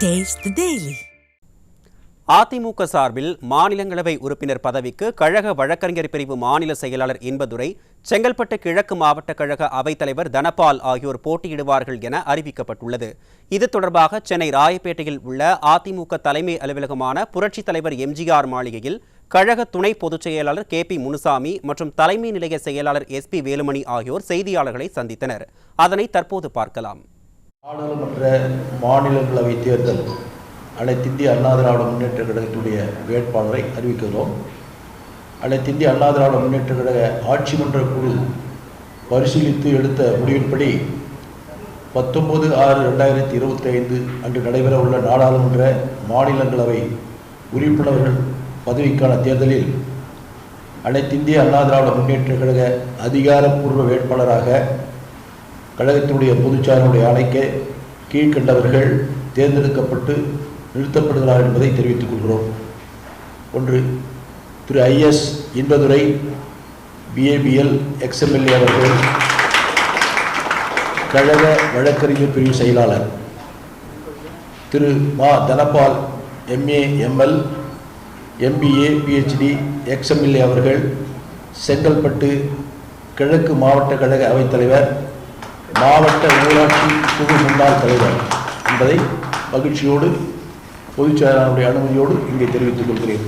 Taste the Daily. AIADMK சார்பில் மாநிலங்களவை உறுப்பினர் பதவிக்கு கழக வழக்கறிஞர் பிரிவு மாநில செயலாளர் இன்பதுரை, செங்கல்பட்டு கிழக்கு மாவட்ட கழக அவைத்தலைவர் தனபால் ஆகியோர் போட்டியிடுவார்கள் என அறிவிக்கப்பட்டுள்ளது. இது தொடர்பாக சென்னை ராயப்பேட்டையில் உள்ள அதிமுக தலைமை அலுவலகமான புரட்சித் தலைவர் எம்ஜிஆர் மாளிகையில் கழக துணை பொதுச் செயலாளர் KP முனுசாமி மற்றும் தலைமை நிலைய செயலாளர் SP வேலுமணி ஆகியோர் செய்தியாளர்களை சந்தித்தனர். அதனை தற்போது பார்க்கலாம். நாடாளுமன்ற மாநிலங்களவை தேர்தல் அனைத்திந்திய அண்ணா திராவிட முன்னேற்ற கழகத்துடைய வேட்பாளரை அறிவிக்கிறோம். அனைத்திந்திய அண்ணா திராவிட முன்னேற்ற கழக ஆட்சி மன்ற குழு பரிசீலித்து எடுத்த முடிவின்படி 19/6/2025 அன்று நடைபெற உள்ள நாடாளுமன்ற மாநிலங்களவை உறுப்பினர்கள் பதவிக்கான தேர்தலில் அனைத்திந்திய அண்ணா திராவிட முன்னேற்ற கழக அதிகாரப்பூர்வ வேட்பாளராக கழகத்தினுடைய பொதுச்சாளருடைய ஆணைக்கு கீழ்கண்டவர்கள் தேர்ந்தெடுக்கப்பட்டு நிறுத்தப்படுகிறார்கள் என்பதை தெரிவித்துக் கொள்கிறோம். 1. திரு IS இன்பதுரை BABL XMLA அவர்கள் கழக வழக்கறிஞர் பிரிவு செயலாளர். திரு மா Dhanapal MA ML MBA PhD XMLA அவர்கள் செங்கல்பட்டு கிழக்கு மாவட்ட கழக அவைத்தலைவர், மாவட்ட ஊராட்சி குழு முன்னாள் தலைவர் என்பதை மகிழ்ச்சியோடு பொதுச் செயலாளருடைய அனுமதியோடு இங்கே தெரிவித்துக் கொள்கிறேன்.